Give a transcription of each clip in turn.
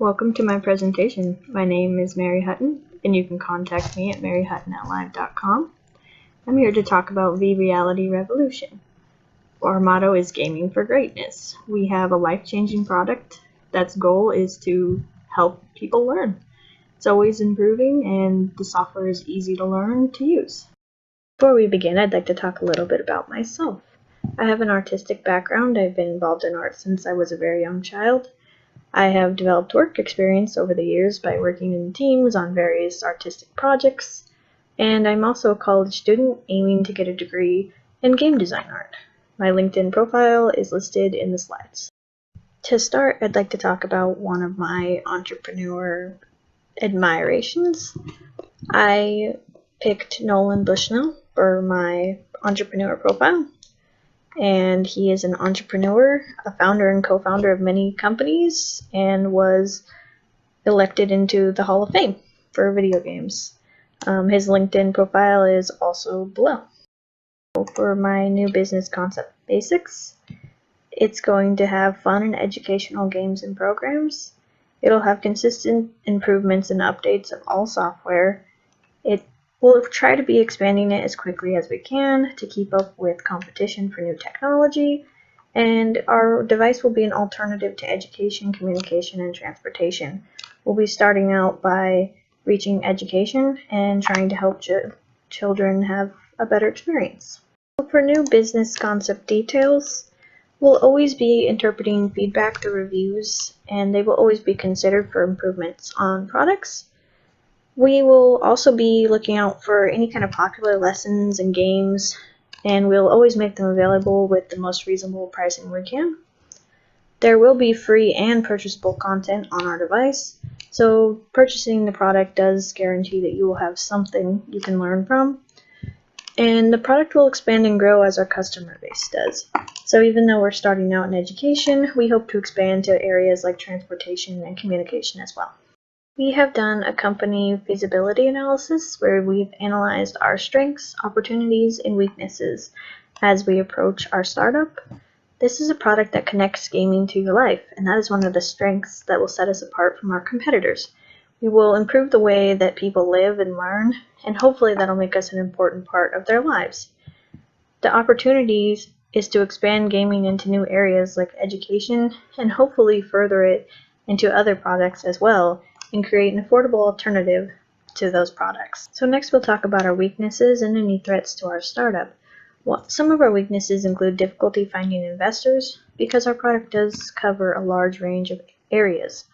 Welcome to my presentation. My name is Mary Hutton, and you can contact me at MHutton@live.com. I'm here to talk about the Reality Revolution. Our motto is Gaming for Greatness. We have a life-changing product that's goal is to help people learn. It's always improving, and the software is easy to learn to use. Before we begin, I'd like to talk a little bit about myself. I have an artistic background. I've been involved in art since I was a very young child. I have developed work experience over the years by working in teams on various artistic projects, and I'm also a college student aiming to get a degree in game design art. My LinkedIn profile is listed in the slides. To start, I'd like to talk about one of my entrepreneur admirations. I picked Nolan Bushnell for my entrepreneur profile. And he is an entrepreneur, a founder and co-founder of many companies, and was elected into the Hall of Fame for video games. His LinkedIn profile is also below. For my new business concept basics, it's going to have fun and educational games and programs. It'll have consistent improvements and updates of all software. We'll try to be expanding it as quickly as we can to keep up with competition for new technology, and our device will be an alternative to education, communication, and transportation. We'll be starting out by reaching education and trying to help children have a better experience. For new business concept details, we'll always be interpreting feedback through reviews, and they will always be considered for improvements on products. We will also be looking out for any kind of popular lessons and games, and we'll always make them available with the most reasonable pricing we can. There will be free and purchasable content on our device, so purchasing the product does guarantee that you will have something you can learn from. And the product will expand and grow as our customer base does. So even though we're starting out in education, we hope to expand to areas like transportation and communication as well. We have done a company feasibility analysis where we've analyzed our strengths, opportunities, and weaknesses as we approach our startup. This is a product that connects gaming to your life, and that is one of the strengths that will set us apart from our competitors. We will improve the way that people live and learn, and hopefully that'll make us an important part of their lives. The opportunities is to expand gaming into new areas like education, and hopefully further it into other products as well, and create an affordable alternative to those products. So next we'll talk about our weaknesses and any threats to our startup. Some of our weaknesses include difficulty finding investors because our product does cover a large range of areas.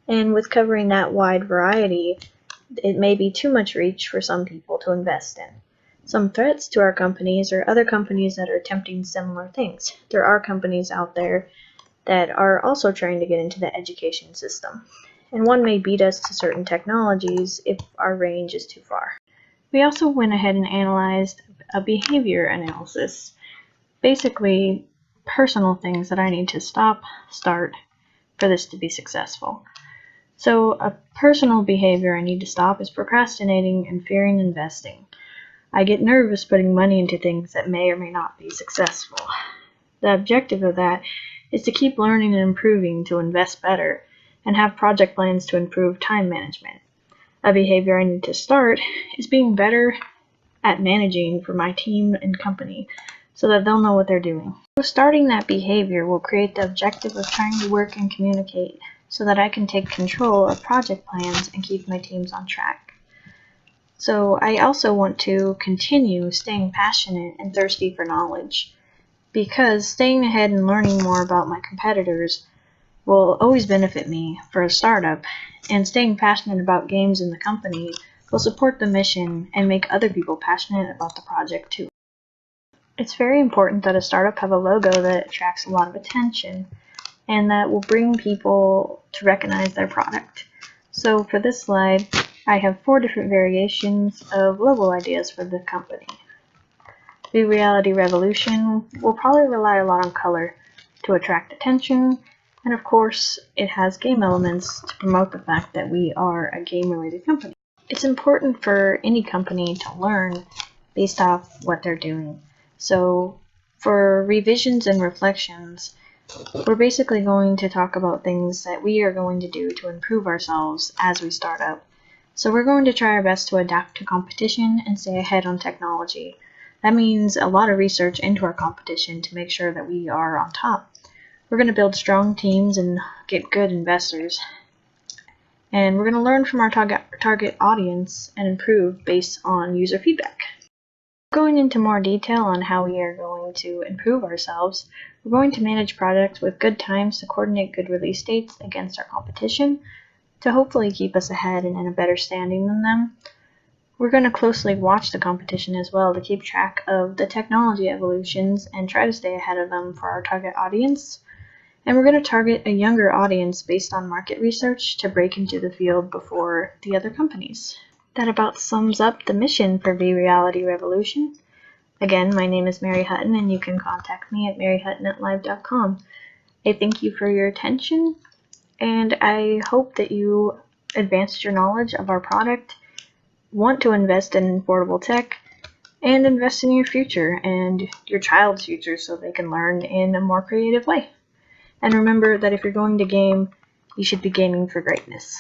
And with covering that wide variety, it may be too much reach for some people to invest in. Some threats to our companies are other companies that are attempting similar things. There are companies out there that are also trying to get into the education system, and one may beat us to certain technologies if our range is too far. We also went ahead and analyzed a behavior analysis, basically personal things that I need to start for this to be successful. So a personal behavior I need to stop is procrastinating and fearing investing. I get nervous putting money into things that may or may not be successful. The objective of that is to keep learning and improving to invest better and have project plans to improve time management. A behavior I need to start is being better at managing for my team and company so that they'll know what they're doing. So starting that behavior will create the objective of trying to work and communicate so that I can take control of project plans and keep my teams on track. So I also want to continue staying passionate and thirsty for knowledge, because staying ahead and learning more about my competitors will always benefit me for a startup, and staying passionate about games in the company will support the mission and make other people passionate about the project too. It's very important that a startup have a logo that attracts a lot of attention and that will bring people to recognize their product. So for this slide, I have 4 different variations of logo ideas for the company. The Reality Revolution will probably rely a lot on color to attract attention, and of course it has game elements to promote the fact that we are a game-related company. It's important for any company to learn based off what they're doing. So for revisions and reflections, We're basically going to talk about things that we are going to do to improve ourselves as we start out. So we're going to try our best to adapt to competition and stay ahead on technology. That means a lot of research into our competition to make sure that we are on top. We're going to build strong teams and get good investors. And we're going to learn from our target audience and improve based on user feedback. Going into more detail on how we are going to improve ourselves, we're going to manage projects with good times to coordinate good release dates against our competition to hopefully keep us ahead and in a better standing than them. We're going to closely watch the competition as well to keep track of the technology evolutions and try to stay ahead of them for our target audience. And we're going to target a younger audience based on market research to break into the field before the other companies. That about sums up the mission for vReality Revolution. Again, my name is Mary Hutton, and you can contact me at MHutton@live.com. I thank you for your attention, and I hope that you advanced your knowledge of our product, want to invest in affordable tech, and invest in your future and your child's future so they can learn in a more creative way. And remember that if you're going to game, you should be gaming for greatness.